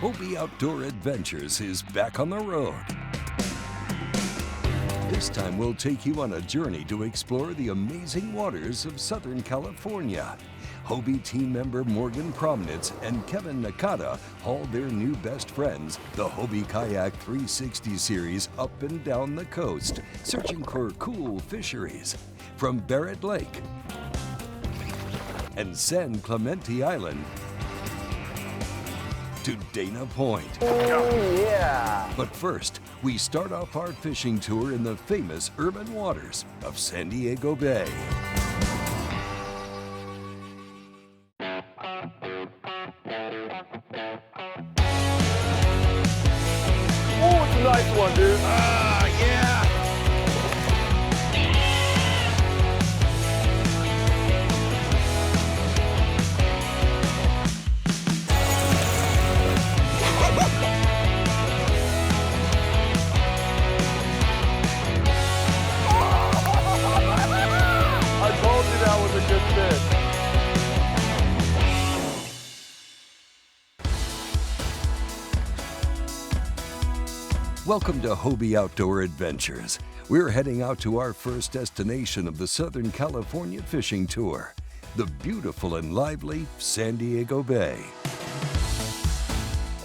Hobie Outdoor Adventures is back on the road. This time we'll take you on a journey to explore the amazing waters of Southern California. Hobie team member Morgan Promnitz and Kevin Nakata hauled their new best friends, the Hobie Kayak 360 series, up and down the coast, searching for cool fisheries. From Barrett Lake and San Clemente Island to Dana Point. Oh, yeah! But first, we start off our fishing tour in the famous urban waters of San Diego Bay. Oh, it's a nice one, dude. Yeah! I told you that was a good fish. Welcome to Hobie Outdoor Adventures. We're heading out to our first destination of the Southern California fishing tour, the beautiful and lively San Diego Bay.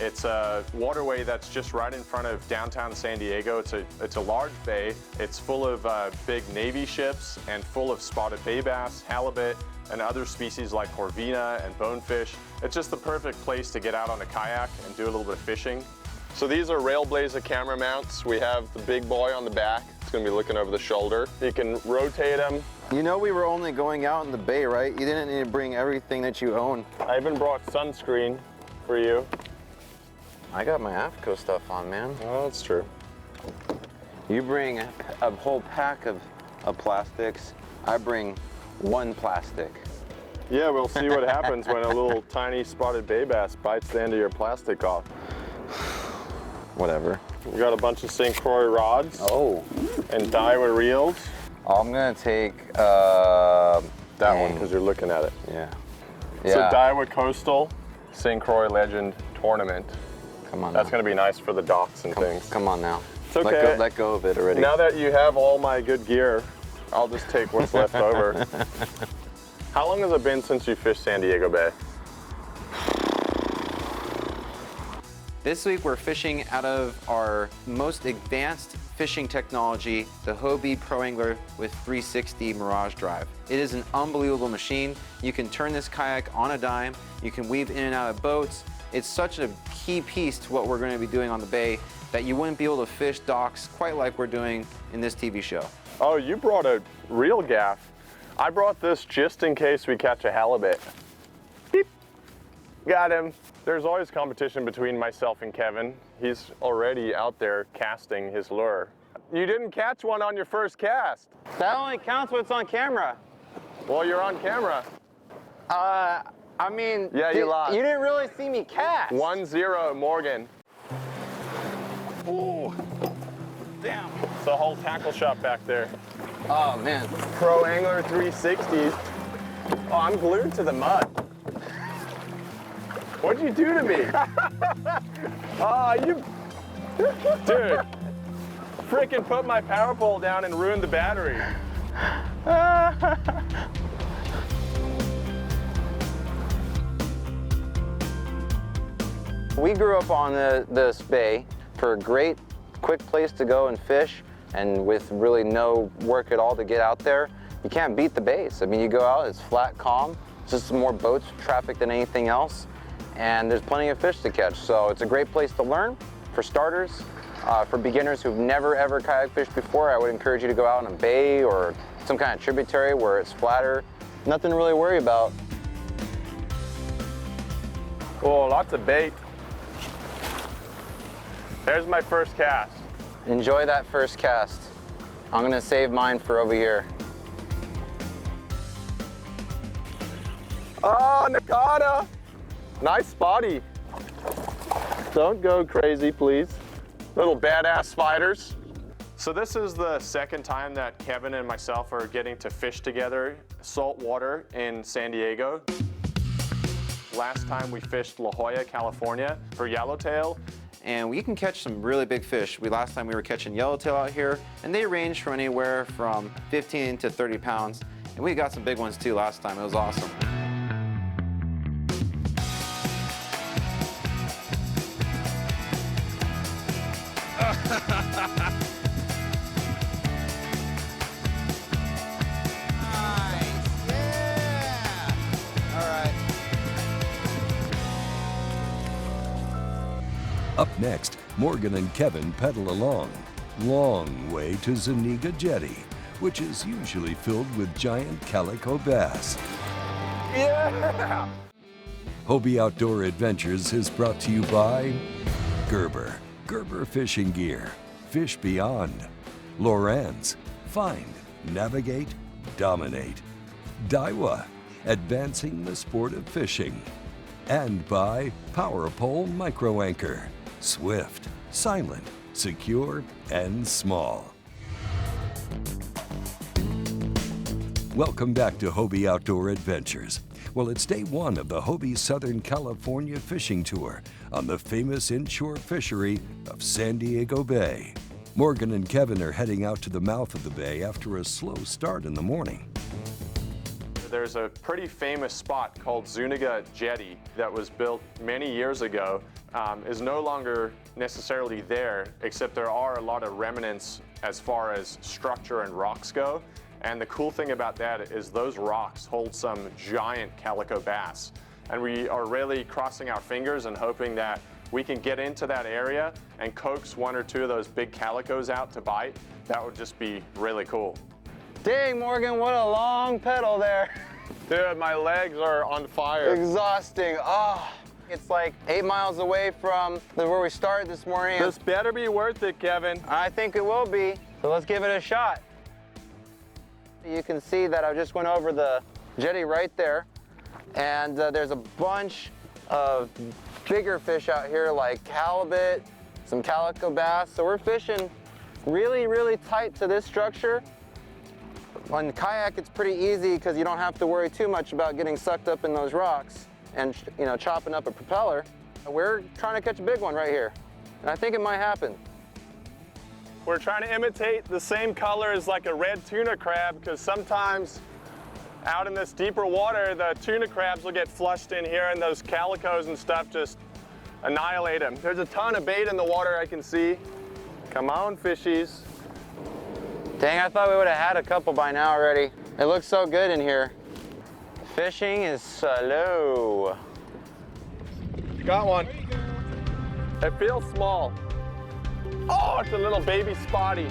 It's a waterway that's just right in front of downtown San Diego. It's a large bay. It's full of big Navy ships and full of spotted bay bass, halibut, and other species like corvina and bonefish. It's just the perfect place to get out on a kayak and do a little bit of fishing. So these are Railblazer camera mounts. We have the big boy on the back. It's gonna be looking over the shoulder. You can rotate them. You know we were only going out in the bay, right? You didn't need to bring everything that you own. I even brought sunscreen for you. I got my AFCO stuff on, man. Oh, that's true. You bring a whole pack of plastics. I bring one plastic. Yeah, we'll see what happens when a little tiny spotted bay bass bites the end of your plastic off. Whatever. We got a bunch of St. Croix rods. Oh. And Daiwa reels. I'm gonna take That one, because you're looking at it. Yeah. So Daiwa Coastal St. Croix Legend Tournament. Come on. That's now. gonna be nice for the docks and things. Come on now. It's okay. Let go of it already. Now that you have all my good gear, I'll just take what's left over. How long has it been since you fished San Diego Bay? This week we're fishing out of our most advanced fishing technology, the Hobie Pro Angler with 360 Mirage Drive. It is an unbelievable machine. You can turn this kayak on a dime. You can weave in and out of boats. It's such a key piece to what we're going to be doing on the bay that you wouldn't be able to fish docks quite like we're doing in this TV show. Oh, you brought a reel gaff. I brought this just in case we catch a halibut. Beep. Got him. There's always competition between myself and Kevin. He's already out there casting his lure. You didn't catch one on your first cast. That only counts when it's on camera. Well, you're on camera. I mean, Yeah, you lost. You didn't really see me cast. 1-0, Morgan. Ooh. Damn. It's the whole tackle shop back there. Oh man. Pro Angler 360. Oh, I'm glued to the mud. What'd you do to me? Oh, you... Dude. Frickin' put my power pole down and ruined the battery. We grew up on this bay for a great, quick place to go and fish, and with really no work at all to get out there. You can't beat the bays. I mean, you go out, it's flat, calm, it's just more boats, traffic than anything else, and there's plenty of fish to catch. So it's a great place to learn, for starters. For beginners who've never ever kayak fished before, I would encourage you to go out in a bay or some kind of tributary where it's flatter. Nothing to really worry about. Oh, lots of bait. There's my first cast. Enjoy that first cast. I'm gonna save mine for over here. Oh, Nakata! Nice spotty. Don't go crazy, please. Little badass fighters. So this is the second time that Kevin and myself are getting to fish together, saltwater in San Diego. Last time we fished La Jolla, California for yellowtail. And we can catch some really big fish. Last time we were catching yellowtail out here, and they range from anywhere from 15 to 30 pounds. And we got some big ones too last time. It was awesome. Up next, Morgan and Kevin pedal along. Long way to Zuniga Jetty, which is usually filled with giant calico bass. Yeah! Hobie Outdoor Adventures is brought to you by Gerber Fishing Gear, Fish Beyond, Loran's, Find, Navigate, Dominate, Daiwa, Advancing the Sport of Fishing, and by Power Pole Micro Anchor, Swift, Silent, Secure, and Small. Welcome back to Hobie Outdoor Adventures. Well, it's day one of the Hobie Southern California Fishing Tour on the famous inshore fishery of San Diego Bay. Morgan and Kevin are heading out to the mouth of the bay after a slow start in the morning. There's a pretty famous spot called Zuniga Jetty that was built many years ago, is no longer necessarily there, except there are a lot of remnants as far as structure and rocks go. And the cool thing about that is those rocks hold some giant calico bass. And we are really crossing our fingers and hoping that we can get into that area and coax one or two of those big calicos out to bite. That would just be really cool. Dang, Morgan, what a long pedal there. Dude, my legs are on fire. Exhausting. Oh, it's like 8 miles away from where we started this morning. This better be worth it, Kevin. I think it will be. So let's give it a shot. You can see that I just went over the jetty right there. And there's a bunch of bigger fish out here like halibut, some calico bass. So we're fishing really, really tight to this structure. On kayak, it's pretty easy because you don't have to worry too much about getting sucked up in those rocks and chopping up a propeller. We're trying to catch a big one right here, and I think it might happen. We're trying to imitate the same color as like a red tuna crab, because sometimes out in this deeper water, the tuna crabs will get flushed in here and those calicos and stuff just annihilate them. There's a ton of bait in the water I can see. Come on, fishies. Dang, I thought we would have had a couple by now already. It looks so good in here. Fishing is slow. Got one. It feels small. Oh, it's a little baby spotty.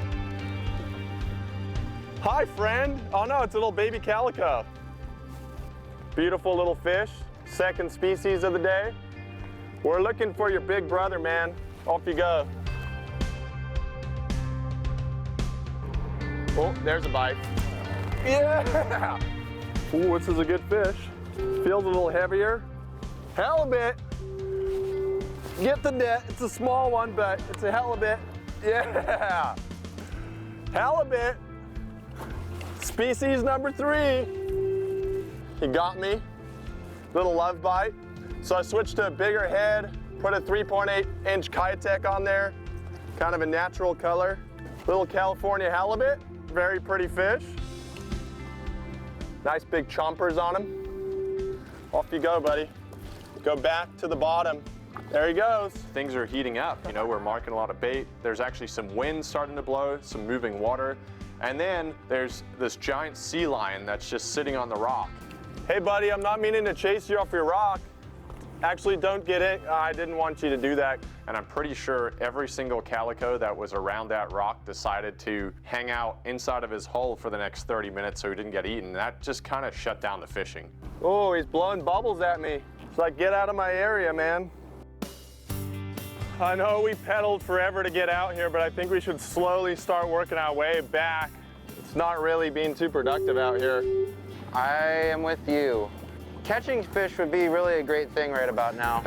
Hi, friend. Oh no, it's a little baby calico. Beautiful little fish. Second species of the day. We're looking for your big brother, man. Off you go. Oh, there's a bite. Yeah! Ooh, this is a good fish. Feels a little heavier. Halibut. Get the net. It's a small one, but it's a halibut. Yeah! Halibut. Species number 3. He got me. Little love bite. So I switched to a bigger head, put a 3.8-inch Kayak on there. Kind of a natural color. Little California halibut. Very pretty fish. Nice big chompers on him. Off you go, buddy. Go back to the bottom. There he goes. Things are heating up. We're marking a lot of bait. There's actually some wind starting to blow, some moving water. And then there's this giant sea lion that's just sitting on the rock. Hey, buddy, I'm not meaning to chase you off your rock. Actually, don't get it. I didn't want you to do that. And I'm pretty sure every single calico that was around that rock decided to hang out inside of his hull for the next 30 minutes so he didn't get eaten. That just kind of shut down the fishing. Oh, he's blowing bubbles at me. It's like, get out of my area, man. I know we pedaled forever to get out here, but I think we should slowly start working our way back. It's not really being too productive out here. I am with you. Catching fish would be really a great thing right about now.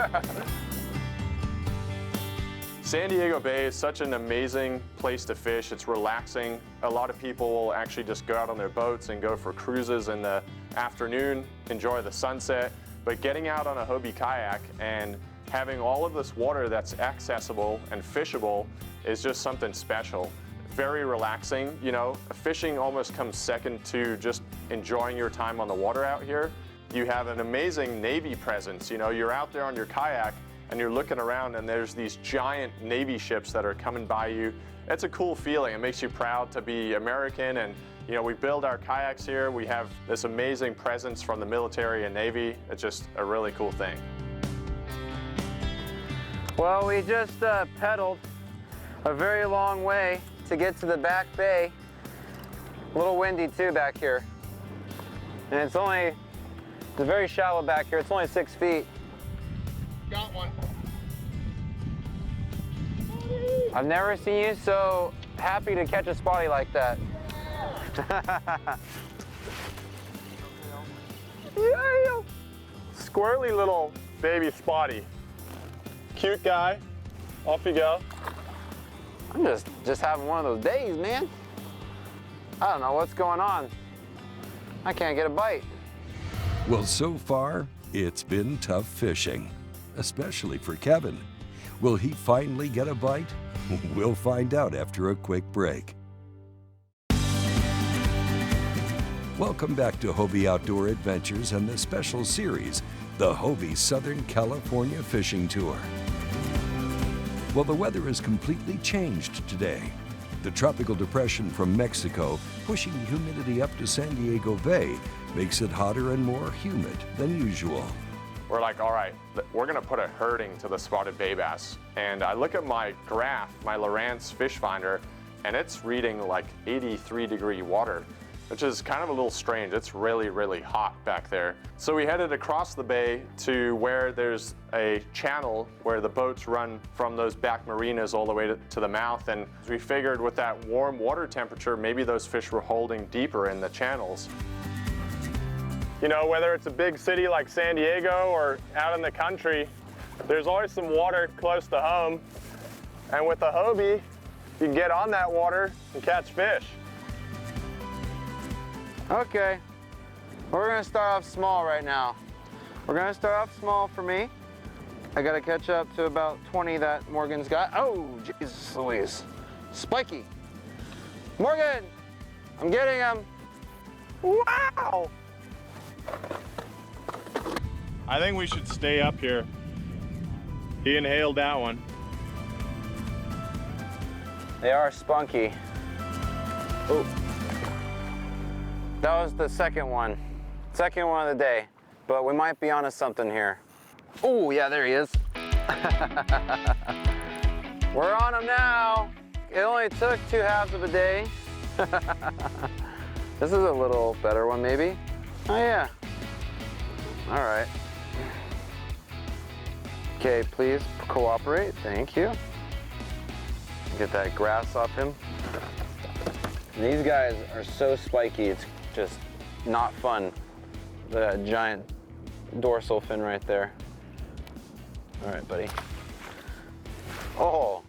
San Diego Bay is such an amazing place to fish. It's relaxing. A lot of people will actually just go out on their boats and go for cruises in the afternoon, enjoy the sunset. but getting out on a Hobie kayak and having all of this water that's accessible and fishable is just something special. Very relaxing, you know. Fishing almost comes second to just enjoying your time on the water out here. You have an amazing Navy presence, you know, you're out there on your kayak and you're looking around and there's these giant Navy ships that are coming by you. It's a cool feeling. It makes you proud to be American, and you know, we build our kayaks here. We have this amazing presence from the military and Navy. It's just a really cool thing. Well, we just pedaled a very long way to get to the back bay. A little windy too back here. And it's very shallow back here. It's only 6 feet. Got one. I've never seen you so happy to catch a spotty like that. Yeah. Squirrely little baby spotty. Cute guy. Off you go. I'm just having one of those days, man. I don't know what's going on. I can't get a bite. Well, so far, it's been tough fishing, especially for Kevin. Will he finally get a bite? We'll find out after a quick break. Welcome back to Hobie Outdoor Adventures and the special series, the Hobie Southern California Fishing Tour. Well, the weather has completely changed today. The tropical depression from Mexico, pushing humidity up to San Diego Bay, makes it hotter and more humid than usual. We're like, all right, we're gonna put a herding to the spotted bay bass. And I look at my graph, my Lowrance fish finder, and it's reading like 83-degree water, which is kind of a little strange. It's really, really hot back there. So we headed across the bay to where there's a channel where the boats run from those back marinas all the way to the mouth. And we figured with that warm water temperature, maybe those fish were holding deeper in the channels. You know, whether it's a big city like San Diego or out in the country, there's always some water close to home. And with a Hobie, you can get on that water and catch fish. Okay, we're gonna start off small right now. We're gonna start off small for me. I gotta catch up to about 20 that Morgan's got. Oh, Jesus Louise. Spiky. Morgan, I'm getting him. Wow! I think we should stay up here. He inhaled that one. They are spunky. Oh. That was the second one of the day, but we might be onto something here. Oh, yeah, there he is. We're on him now. It only took 2 halves of a day. This is a little better one, maybe. Oh, yeah. All right. Okay, please cooperate. Thank you. Get that grass off him. These guys are so spiky, it's just not fun. The giant dorsal fin right there. All right, buddy. Oh,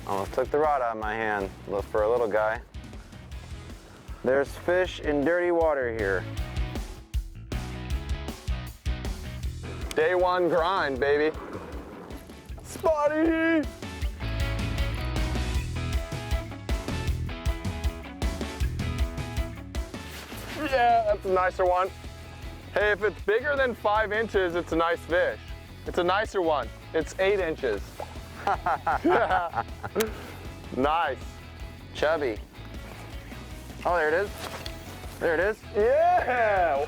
almost took the rod out of my hand. Look for a little guy. There's fish in dirty water here. Day one grind, baby. Spotty! Yeah, that's a nicer one. Hey, if it's bigger than 5 inches, it's a nice fish. It's a nicer one. It's 8 inches. Nice. Chubby. Oh, there it is. There it is. Yeah!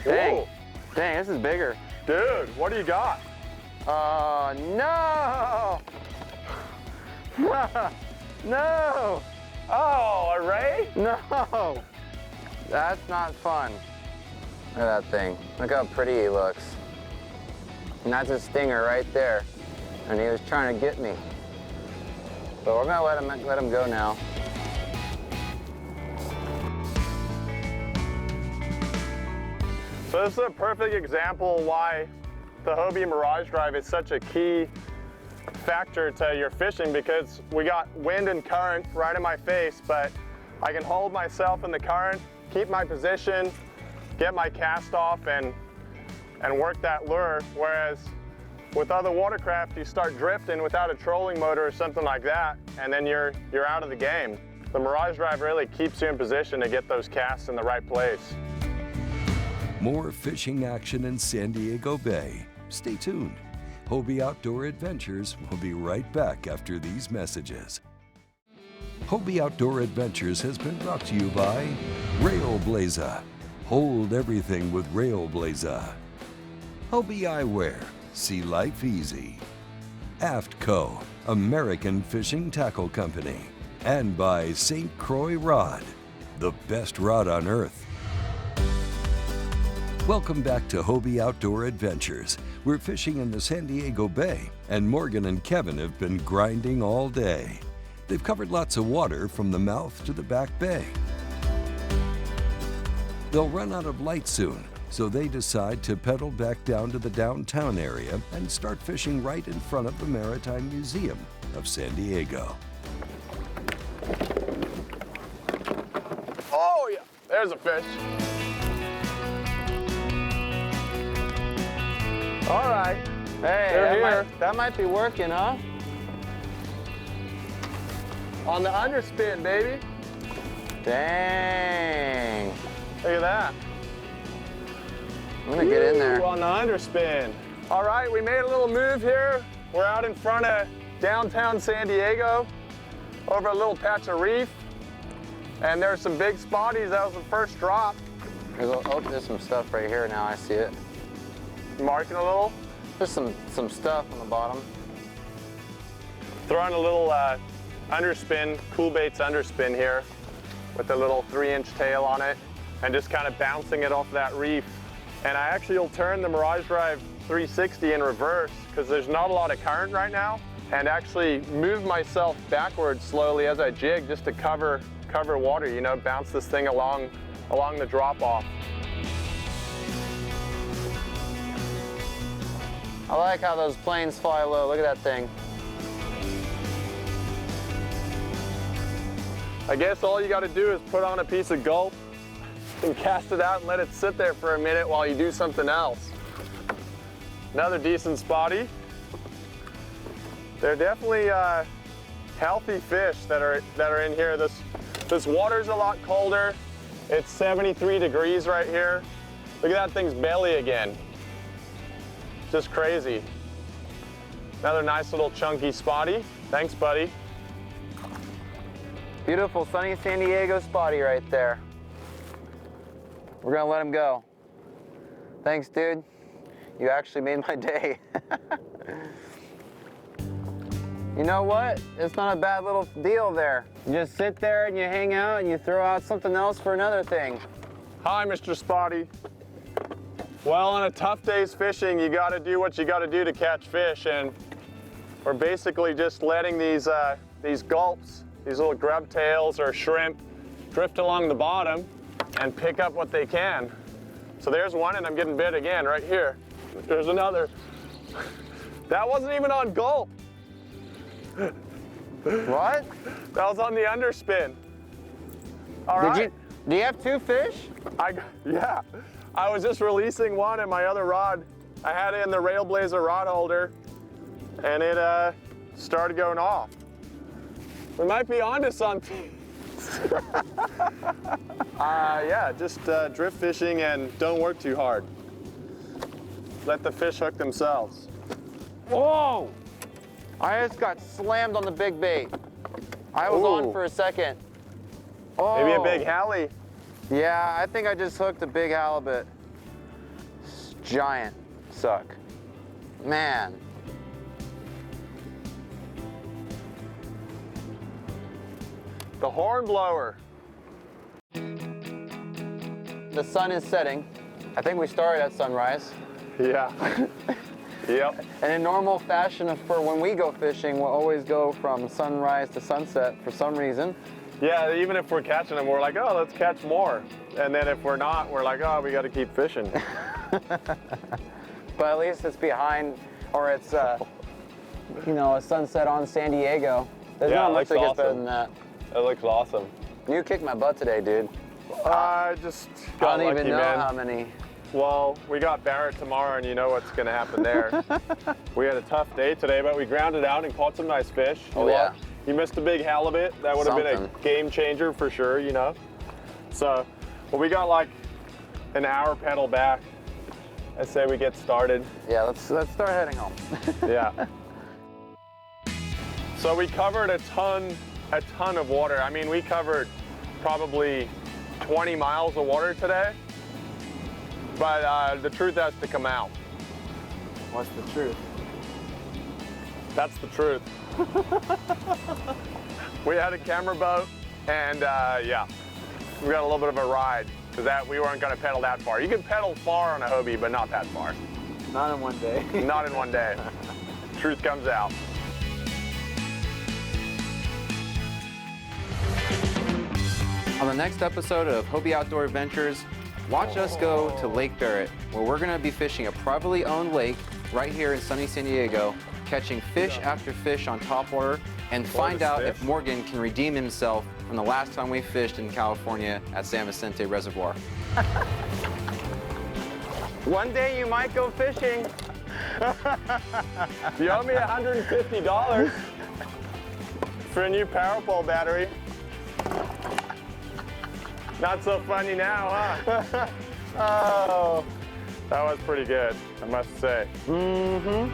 Dang. Whoa. Dang, this is bigger. Dude, what do you got? No! No! Oh, a ray? No! That's not fun. Look at that thing. Look how pretty he looks. And that's a stinger right there. And he was trying to get me. But we're gonna let him go now. So this is a perfect example why the Hobie Mirage Drive is such a key factor to your fishing, because we got wind and current right in my face, but I can hold myself in the current, keep my position, get my cast off, and and work that lure, whereas with other watercraft, you start drifting without a trolling motor or something like that, and then you're out of the game. The Mirage Drive really keeps you in position to get those casts in the right place. More fishing action in San Diego Bay. Stay tuned. Hobie Outdoor Adventures will be right back after these messages. Hobie Outdoor Adventures has been brought to you by Railblaza. Hold everything with Railblaza. Hobie Eyewear. See life easy. AftCo, American Fishing Tackle Company. And by St. Croix Rod, the best rod on earth. Welcome back to Hobie Outdoor Adventures. We're fishing in the San Diego Bay, and Morgan and Kevin have been grinding all day. They've covered lots of water from the mouth to the back bay. They'll run out of light soon, so they decide to pedal back down to the downtown area and start fishing right in front of the Maritime Museum of San Diego. Oh yeah, there's a fish. All right, Hey, that might be working, huh? on the underspin, baby. Dang. Look at that. I'm gonna get in there. Ooh, on the underspin. All right, we made a little move here. We're out in front of downtown San Diego, over a little patch of reef. And there's some big spotties. That was the first drop. There's some stuff right here now, I see it. Marking a little. There's some stuff on the bottom. Throwing a little underspin, Cool Baits underspin here with a little 3-inch tail on it and just kind of bouncing it off that reef. And I actually will turn the Mirage Drive 360 in reverse because there's not a lot of current right now, and actually move myself backwards slowly as I jig just to cover water, you know, bounce this thing along the drop off. I like how those planes fly low. Look at that thing. I guess all you got to do is put on a piece of gulp and cast it out and let it sit there for a minute while you do something else. Another decent spotty. They're definitely healthy fish that are in here. This water's a lot colder. It's 73 degrees right here. Look at that thing's belly again. Just crazy. Another nice little chunky spotty. Thanks, buddy. Beautiful sunny San Diego spotty right there. We're gonna let him go. Thanks, dude. You actually made my day. You know what? It's not a bad little deal there. You just sit there and you hang out and you throw out something else for another thing. Hi, Mr. Spotty. Well, on a tough day's fishing, you gotta do what you gotta do to catch fish, and we're basically just letting these gulps, these little grub tails or shrimp, drift along the bottom and pick up what they can. So there's one, and I'm getting bit again right here. There's another. That wasn't even on gulp. What? That was on the underspin. All right. Do you have two fish? Yeah. I was just releasing one, and my other rod, I had it in the Railblaza rod holder, and it started going off. We might be onto something. Yeah, just drift fishing and don't work too hard. Let the fish hook themselves. Whoa! I just got slammed on the big bait. I was on for a second. Oh. Maybe a big halie. Yeah, I think I just hooked a big halibut. Giant suck. Man. The horn blower. The sun is setting. I think we started at sunrise. Yeah. Yep. And in normal fashion for when we go fishing, we'll always go from sunrise to sunset for some reason. Yeah, even if we're catching them, we're like, oh, let's catch more. And then if we're not, we're like, oh, we got to keep fishing. But at least it's behind, or it's, you know, a sunset on San Diego. There's not much that gets better than that. It looks awesome. You kicked my butt today, dude. I just got I don't lucky, even know man. how many Well, we got Barrett tomorrow, and you know what's going to happen there. We had a tough day today, but we grounded out and caught some nice fish. Oh, yeah. You missed a big halibut. That would have been a game changer for sure, you know. So, well, we got like an hour pedal back. I say we get started. Yeah, let's start heading home. Yeah. So we covered a ton of water. I mean, we covered probably 20 miles of water today. But the truth has to come out. What's the truth? That's the truth. We had a camera boat, and yeah, we got a little bit of a ride because we weren't going to pedal that far. You can pedal far on a Hobie, but not that far. Not in one day. Not in one day. Truth comes out. On the next episode of Hobie Outdoor Adventures, watch us go to Lake Barrett, where we're going to be fishing a privately owned lake right here in sunny San Diego, catching fish after fish on topwater, and find out if Morgan can redeem himself from the last time we fished in California at San Vicente Reservoir. One day you might go fishing. You owe me $150 for a new power pole battery. Not so funny now, huh? Oh, that was pretty good, I must say. Mm-hmm.